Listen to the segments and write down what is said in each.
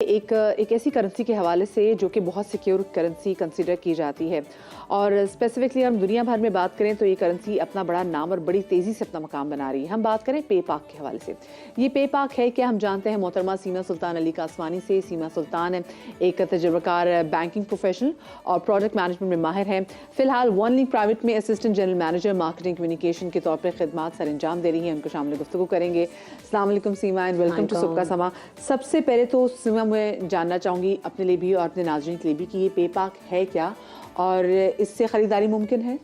एक ऐसी करेंसी के हवाले से जो कि बहुत सिक्योर करेंसी कंसीडर की जाती है और स्पेसिफिकली हम दुनिया भर में बात करें तो ये करेंसी अपना बड़ा नाम और बड़ी तेज़ी से अपना मकाम बना रही है। हम बात करें पे पाक के हवाले से। ये पे पाक है क्या? हम जानते हैं मोहतरमा सीमा सुल्तान अली कासवानी से। सीमा सुल्तान एक तजुर्बाकार बैंकिंग प्रोफेशनल और प्रोजेक्ट मैनेजमेंट में माहिर हैं। फिलहाल वन लिंक प्राइवेट में assistant general manager marketing communication के तौर पर खिदमात सर अंजाम दे रही हैं। उनको शामिल गुफ्तगू करेंगे। अस्सलाम वालेकुम सीमा एंड वेलकम टू सबका समा। सबसे पहले तो सीमा मैं जानना चाहूँगी अपने लिए भी और अपने नाज़रीन के लिए भी कि ये पे पाक है क्या और इससे ख़रीदारी मुमकिन है?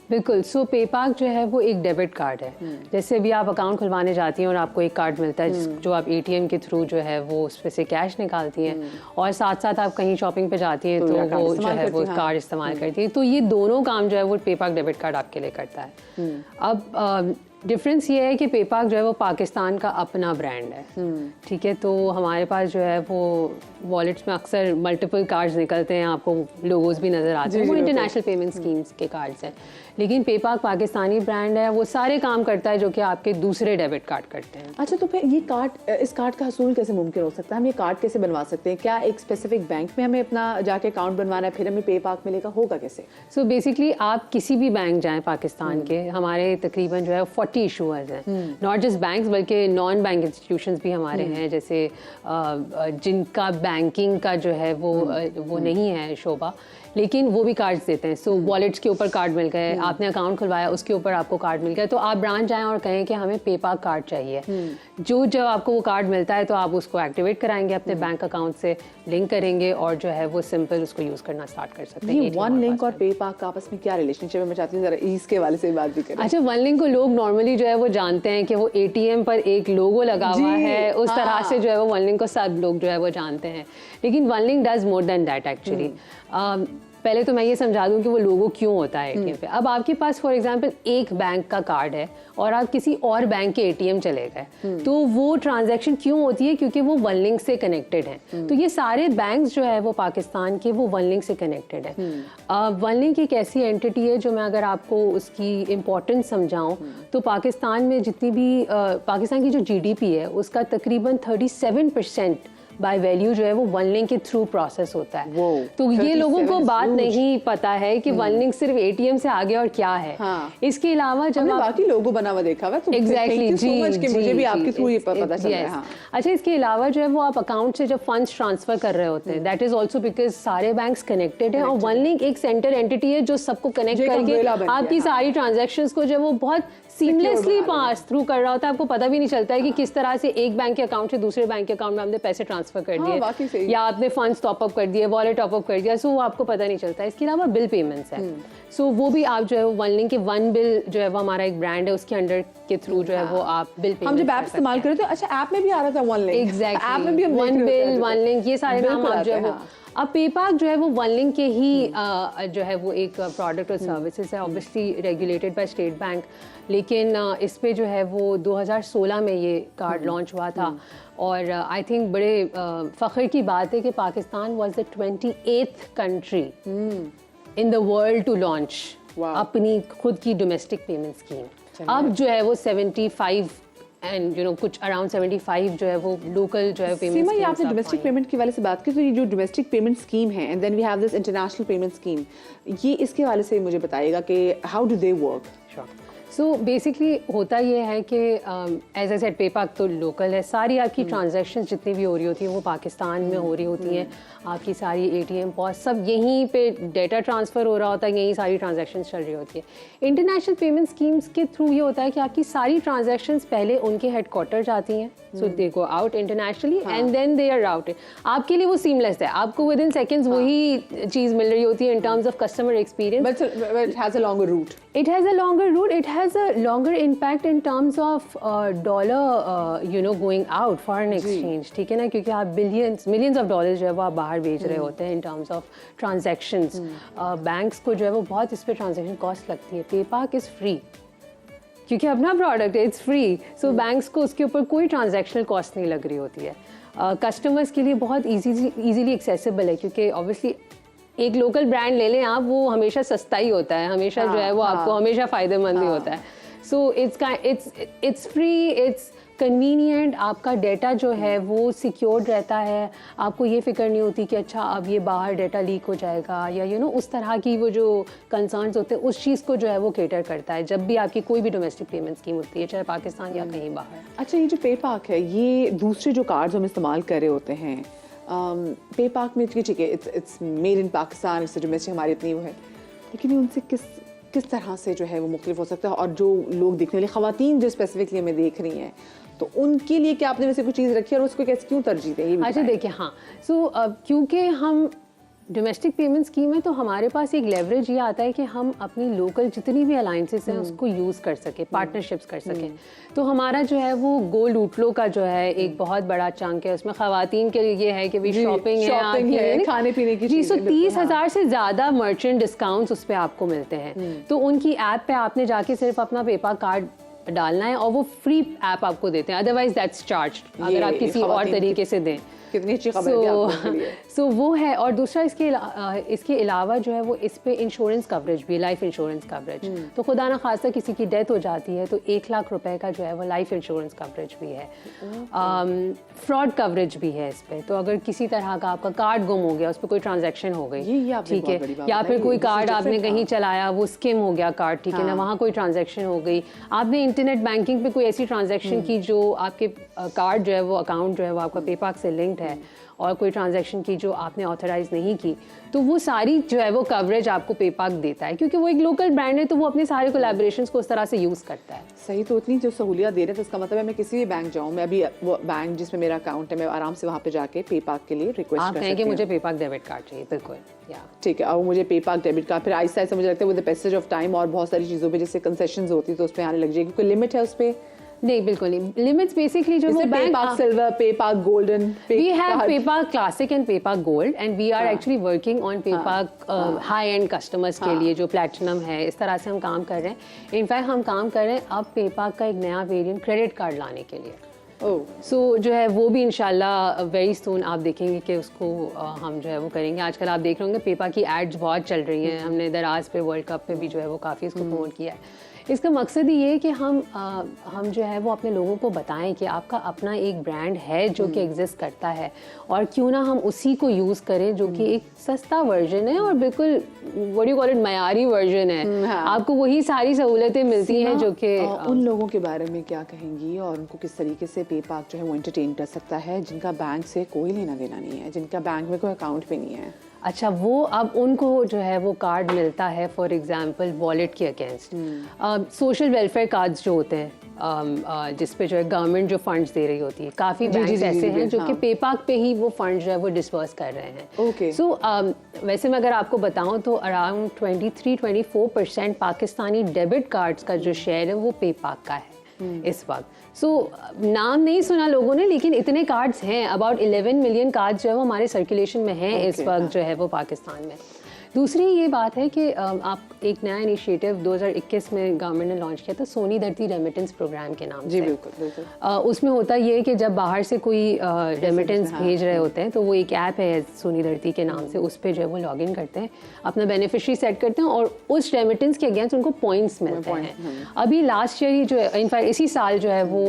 बिल्कुल। सो पेपाक जो है वो एक डेबिट कार्ड है। जैसे अभी आप अकाउंट खुलवाने जाती हैं और आपको एक कार्ड मिलता है जो आप एटीएम के थ्रू जो है वो उस पर से कैश निकालती हैं और साथ साथ आप कहीं शॉपिंग पे जाती हैं तो वो जो है वो कार्ड इस्तेमाल करती हैं। तो ये दोनों काम जो है वो पेपाक डेबिट कार्ड आपके लिए करता है। अब डिफरेंस ये है कि पेपाक जो है वो पाकिस्तान का अपना ब्रांड है। ठीक है, तो हमारे पास जो है वो वॉलेट्स में अक्सर मल्टीपल कार्ड्स निकलते हैं, आपको लोगोज भी नज़र आते हैं, वो इंटरनेशनल पेमेंट स्कीम्स के कार्ड्स हैं। लेकिन पेपाक पाकिस्तानी ब्रांड है, वो सारे काम करता है जो कि आपके दूसरे डेबिट कार्ड करते हैं। अच्छा, तो फिर ये कार्ड, इस कार्ड का हसूल कैसे मुमकिन हो सकता है? हम ये कार्ड कैसे बनवा सकते हैं? क्या एक स्पेसिफिक बैंक में हमें अपना जाके अकाउंट बनवाना है फिर हमें पे पाक मिलेगा? होगा कैसे? सो बेसिकली आप किसी भी बैंक जाएं पाकिस्तान के, हमारे तकरीबन जो है 40 इशूअर्स हैं। नॉट जस्ट बैंक्स बल्कि नॉन बैंक इंस्टीट्यूशंस भी हमारे हैं, जैसे जिनका बैंकिंग का जो है वो नहीं है शोबा, लेकिन वो भी कार्ड्स देते हैं। सो वॉलेट्स के ऊपर कार्ड मिल गए, आपने अकाउंट खुलवाया उसके ऊपर आपको कार्ड मिल गया, तो आप ब्रांच जाएं और कहें कि हमें पेपाक कार्ड चाहिए। जब आपको वो कार्ड मिलता है तो आप उसको एक्टिवेट कराएंगे, अपने बैंक अकाउंट से लिंक करेंगे और जो है वो सिंपल उसको यूज़ करना स्टार्ट कर सकते हैं। ये वन लिंक और पेपाक का आपस में क्या रिलेशनशिप है? मैं चाहती हूँ ज़रा इसके वाले से बात भी करें। अच्छा, वन लिंक को लोग नॉर्मली जो है वो जानते हैं कि वो एटीएम पर एक लोगो लगा हुआ है, उस तरह से जो है वो वन लिंक को सब लोग जो है वो जानते हैं। लेकिन one link does more than that actually. पहले तो मैं ये समझा दूं कि वो लोगो क्यों होता है एटीएम पे। अब आपके पास फॉर एग्जांपल एक बैंक का कार्ड है और आप किसी और बैंक के एटीएम चले गए, तो वो ट्रांजैक्शन क्यों होती है? क्योंकि वो वन लिंक से कनेक्टेड हैं। तो ये सारे बैंक्स जो है वो पाकिस्तान के वो वन लिंक से कनेक्टेड है। वन लिंक एक ऐसी एंटिटी है जो मैं अगर आपको उसकी इम्पोर्टेंस समझाऊं तो पाकिस्तान में जितनी भी पाकिस्तान की जो जीडीपी है उसका तकरीबन 37% बाय वैल्यू जो है वो वन लिंक के थ्रू प्रोसेस होता है। तो ये लोगों को बात नहीं पता है कि वन लिंक सिर्फ एटीएम से आगे और क्या है। इसके अलावा जब आप बाकी लोगों बना हुआ देखा हुआ, एग्जैक्टली मुझे भी आपके थ्रू ये पता चला है। अच्छा, इसके अलावा जो है वो आप अकाउंट से जब फंड्स ट्रांसफर कर रहे होते हैं, दैट इज ऑल्सो बिकॉज सारे बैंक्स कनेक्टेड है और वन लिंक एक सेंटर एंटिटी है जो सबको कनेक्ट करके आपकी सारी ट्रांजेक्शन को जो वो बहुत सीमलेसली पास थ्रू कर रहा होता है। आपको पता भी नहीं चलता है कि किस तरह से एक बैंक के अकाउंट से दूसरे बैंक के अकाउंट में हमने पैसे ट्रांसफर कर दिए या आपने फंड्स टॉप अप कर दिए, वॉलेट टॉप अप कर दिया, सो वो आपको पता नहीं चलता है। इसके अलावा बिल पेमेंट्स है, सो वो भी आप जो है वन लिंक के वन बिल जो है वो हमारा एक ब्रांड है उसके अंडर के थ्रू जो है वो आप बिल पेमेंट हम जब ऐप इस्तेमाल कर रहे थे। अच्छा, ऐप में भी आ रहा था वन लिंक। एग्जैक्टली, ऐप में भी वन बिल, वन लिंक, ये सारे नाम आप जो है वो। अब पेपाक जो है वो वन लिंक के ही जो है वो एक प्रोडक्ट और सर्विसेज है, obviously regulated by state bank. लेकिन इस पे जो है वो 2016 में ये कार्ड लॉन्च हुआ था और आई थिंक बड़े फ़ख्र की बात है कि Pakistan was the 28th country in the world to launch अपनी खुद की डोमेस्टिक पेमेंट स्कीम। अब जो है वो 75 एंड कुछ अराउंड 75 जो है वो लोकल जो है पेमेंट। सीमा, ये आपने डोमेस्टिक पेमेंट के वाले से बात की, तो ये जो डोमेस्टिक पेमेंट स्कीम है and then we have this international payment scheme, ये इसके वाले से मुझे बताइएगा कि how do they work? So basically होता ये है कि एज आई सेड पेपाक तो लोकल है, सारी आपकी ट्रांजैक्शंस जितनी भी हो रही होती हैं वो पाकिस्तान में हो रही होती हैं। आपकी सारी एटीएम पॉस सब यहीं पे डेटा ट्रांसफ़र हो रहा होता है, यहीं सारी ट्रांजैक्शंस चल रही होती है। इंटरनेशनल पेमेंट स्कीम्स के थ्रू ये होता है कि आपकी सारी ट्रांजैक्शंस पहले उनके हेडक्वार्टर जाती हैं, so they go out internationally and then they are routed. आपके लिए वो सीमलेस है, आपको विद इन सेकेंड्स वही चीज़ मिल रही होती है in terms of customer experience. But it has a longer route. It has a longer route. It has a longer impact in terms of dollar, going out, foreign exchange. ठीक है ना, क्योंकि आप millions of dollars जो है वो आप बाहर बेच रहे होते हैं in terms of transactions. Banks को जो है वो बहुत इस पे transaction cost लगती है। पेपाक is free क्योंकि अपना प्रोडक्ट है, इट्स फ्री। सो बैंक्स को उसके ऊपर कोई ट्रांजैक्शनल कॉस्ट नहीं लग रही होती है। कस्टमर्स के लिए बहुत ईजीली एक्सेसिबल है क्योंकि ऑब्वियसली एक लोकल ब्रांड ले लें आप, वो हमेशा सस्ता ही होता है, हमेशा जो है वो आपको हमेशा फ़ायदेमंद ही होता है। So it's free, it's convenient, आपका डेटा जो है वो सिक्योर्ड रहता है, आपको ये फिक्र नहीं होती कि अच्छा अब ये बाहर डेटा लीक हो जाएगा या उस तरह की वो जो कंसर्न्स होते हैं, उस चीज़ को जो है वो केटर करता है जब भी आपकी कोई भी डोमेस्टिक पेमेंट स्कीम होती है, चाहे पाकिस्तान या कहीं बाहर। अच्छा, ये जो पे पाक है, ये दूसरे जो कार्ड्स हम इस्तेमाल कर रहे होते हैं, पे पाक में ठीक है, इट्स मेड इन पाकिस्तान, इससे डोमेस्टिक हमारी इतनी वो है, लेकिन ये उनसे किस तरह से जो है वो मुख्तलिफ हो सकता है? और जो लोग देखने वाले ख़वातीन जो स्पेसिफिकली हमें देख रही हैं, तो उनके लिए क्या आपने वैसे कोई चीज़ रखी है और उसको कैसे क्यों तरजीह दी? अच्छा देखिए, हाँ, सो क्योंकि हम डोमेस्टिक पेमेंट स्कीम है तो हमारे पास एक लेवरेज ये आता है कि हम अपनी लोकल जितनी भी अलाइंसेस हैं उसको यूज़ कर सकें, पार्टनरशिप्स कर सकें। तो हमारा जो है वो गोल्ड उटलो का जो है एक बहुत बड़ा चंक है, उसमें ख़वातीन के लिए ये है कि भी शॉपिंग है, खाने पीने की चीज़। 30,000 से ज़्यादा मर्चेंट डिस्काउंट्स उस पर आपको मिलते हैं। तो उनकी ऐप पे आपने जाके सिर्फ अपना पेपा कार्ड डालना है और वो फ्री ऐप आपको देते हैं, अदरवाइज दैट्स चार्ज अगर आप किसी और तरीके से दें। कितनी अच्छी खबर है आपके लिए। सो वो है। और दूसरा इसके अलावा जो है वो इस पे इंश्योरेंस कवरेज भी, लाइफ इंश्योरेंस कवरेज। तो खुदा ना खास्ता किसी की डेथ हो जाती है तो 1 लाख रुपए का जो है वो लाइफ इंश्योरेंस कवरेज भी है। फ्रॉड कवरेज भी है इस पे। तो अगर किसी तरह का आपका कार्ड गुम हो गया, उस पर कोई ट्रांजेक्शन हो गई, ठीक है, या फिर कोई कार्ड आपने कहीं चलाया, वो स्किम हो गया कार्ड, ठीक है ना, वहाँ कोई ट्रांजेक्शन हो गई, आपने इंटरनेट बैंकिंग पे कोई ऐसी ट्रांजेक्शन की जो आपके कार्ड जो है वो अकाउंट जो है वो आपका पेपाक से लिंक्ड है और कोई ट्रांजैक्शन की जो आपने ऑथराइज नहीं की, तो वो सारी जो है वो कवरेज आपको पेपाक देता है, क्योंकि वो एक लोकल ब्रांड है तो वो अपने सारे कोलैबोरेशंस को उस तरह से यूज़ करता है। सही, तो इतनी जो सहूलियत दे रहे हैं तो इसका मतलब है मैं किसी भी बैंक जाऊँ, मैं अभी वो बैंक जिसमें मेरा अकाउंट है, मैं आराम से वहाँ पे जाके पेपाक के लिए रिक्वेस्ट आप कहें कि मुझे पेपाक डेबिट कार्ड चाहिए, बिल्कुल, ठीक है, और मुझे पेपाक डेबिट कार्ड, फिर आहिस्ता आहिस्ता मुझे लगता है with the passage of time और बहुत सारी चीज़ों पर जैसे कंसेशंस होती है तो उस पर आने लग जाएगी। कोई लिमिट है उस पर? नहीं, बिल्कुल नहीं। लिमिट्स बेसिकली जो वो bank silver, PayPak golden, we have PayPak classic and PayPak gold and we are actually working on PayPak high and customers के लिए जो प्लैटिनम है, इस तरह से हम काम कर रहे हैं। इनफैक्ट हम काम कर रहे हैं अब पेपाक का एक नया वेरिएंट क्रेडिट कार्ड लाने के लिए। सो जो है वो भी इंशाल्लाह वेरी सून आप देखेंगे कि उसको हम जो है वो करेंगे। आजकल आप देख रहे होंगे पेपा की एड्स बहुत चल रही हैं, हमने दराज पे वर्ल्ड कप पे भी जो है वो काफ़ी इसको प्रमोट किया है। इसका मकसद ही ये है कि हम जो है वो अपने लोगों को बताएं कि आपका अपना एक ब्रांड है जो कि एग्जिस्ट करता है और क्यों ना हम उसी को यूज़ करें, जो कि एक सस्ता वर्जन है और बिल्कुल व्हाट यू कॉल इट मयारी वर्जन है। आपको वही सारी सहूलतें मिलती हैं जो कि उन लोगों के बारे में क्या कहेंगी और उनको किस तरीके से पेपाक जो है वो एंटरटेन कर सकता है जिनका बैंक से कोई लेना देना नहीं है, जिनका बैंक में कोई अकाउंट भी नहीं है? अच्छा, वो अब उनको जो है वो कार्ड मिलता है फॉर एग्जांपल वॉलेट के अगेंस्ट। सोशल वेलफेयर कार्ड्स जो होते हैं जिस पे जो है गवर्नमेंट जो फंड्स दे रही होती है, काफ़ी बैंक्स ऐसे हैं जो कि पेपाक पे ही वो फंड जो है वो डिस्पर्स कर रहे हैं। ओके। सो वैसे मैं अगर आपको बताऊं तो अराउंड 23-24% पाकिस्तानी डेबिट कार्ड्स का जो शेयर है वो पेपाक का है इस वक्त। सो नाम नहीं सुना लोगों ने, लेकिन इतने कार्ड्स हैं, अबाउट 11 मिलियन कार्ड्स जो है वो हमारे सर्कुलेशन में हैं इस वक्त जो है वो पाकिस्तान में। दूसरी ये बात है कि आप एक नया इनिशिएटिव 2021 में गवर्नमेंट ने लॉन्च किया था, सोनी धरती रेमिटेंस प्रोग्राम के नाम जी, से। बिल्कुल बिल्कुल। उसमें होता ये है कि जब बाहर से कोई रेमिटेंस भेज रहे होते हैं तो वो एक ऐप है सोनी धरती के नाम से, उस पर जो है वो लॉग इन करते हैं, अपना बेनिफिशरी सेट करते हैं और उस रेमिटेंस के अगेंस्ट उनको पॉइंट्स मिलते हैं। अभी लास्ट ईयर ही जो है, इनफैक्ट इसी साल जो है वो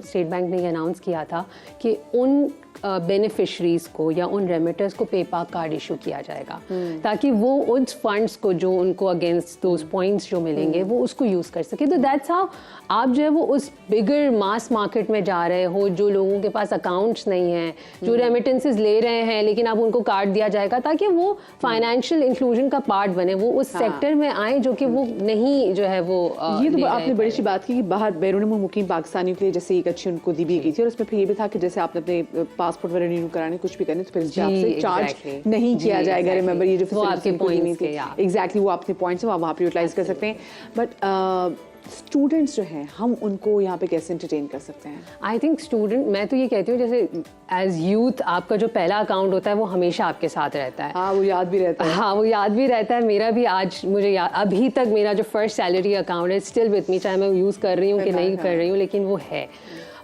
स्टेट बैंक ने अनाउंस किया था कि उन बेनिफिशरीज को या उन रेमिटर्स को पेपाक कार्ड इशू किया जाएगा ताकि वो उस फंड्स को जो उनको अगेंस्ट दोज पॉइंट्स जो मिलेंगे वो उसको यूज़ कर सके। तो दैट्स हाउ आप जो है वो उस बिगर मास मार्केट में जा रहे हो, जो लोगों के पास अकाउंट्स नहीं हैं, जो रेमिटेंसेस ले रहे हैं, लेकिन अब उनको कार्ड दिया जाएगा ताकि वो फाइनेंशियल इंक्लूजन का पार्ट बने, वो उस सेक्टर में आए जो कि वो नहीं जो है वो ये तो आपने बड़ी अच्छी बात की कि बाहर बैरून मुकीम पाकिस्तानियों के लिए जैसे एक अच्छी उनको दी भी गई थी और उसमें फिर ये भी था कि जैसे आपने अपने पासपोर्ट वगैरह रिन्यू कराने कुछ भी करने तो फिर आपसे चार्ज नहीं किया जाएगा। रिमेंबर ये जो आपके पॉइंट्स के एग्जैक्टली वो अपने पॉइंट्स हैं वहाँ पे यूटिलाइज कर सकते हैं। बट स्टूडेंट्स जो हैं हम उनको यहाँ पे कैसे एंटरटेन कर सकते हैं? आई थिंक स्टूडेंट, मैं तो ये कहती हूँ जैसे एज यूथ आपका जो पहला अकाउंट होता है वो हमेशा आपके साथ रहता है। हाँ, वो याद भी रहता है। हाँ, वो याद भी रहता है। मेरा भी आज मुझे याद, अभी तक मेरा जो फर्स्ट सैलरी अकाउंट है स्टिल विथ मी, चाहे मैं यूज़ कर रही हूँ कि नहीं कर रही हूँ, लेकिन वो है।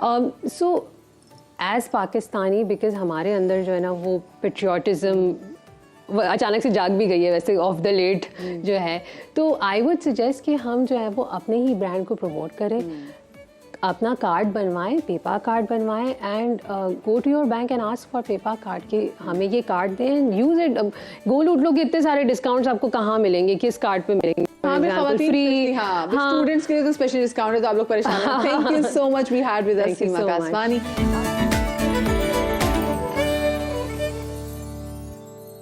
सो एज पाकिस्तानी, बिकॉज हमारे अंदर जो है ना वो पेट्रियाटिज़म अचानक से जाग भी गई है वैसे ऑफ द लेट जो है, तो आई वुड सजेस्ट कि हम जो है वो अपने ही ब्रांड को प्रमोट करें। अपना कार्ड बनवाएं, पेपा कार्ड बनवाएं and go to your bank and ask for PayPak card कि हमें ये कार्ड दें एंड यूज इट। गोल्ड लोग इतने सारे डिस्काउंट्स आपको कहाँ मिलेंगे, किस कार्ड पे मिलेंगे? फ्री, स्टूडेंट्स के लिए तो स्पेशल डिस्काउंट है, तो आप लोग परेशान हैं। Thank you so much, we had with us Seema Kaswani.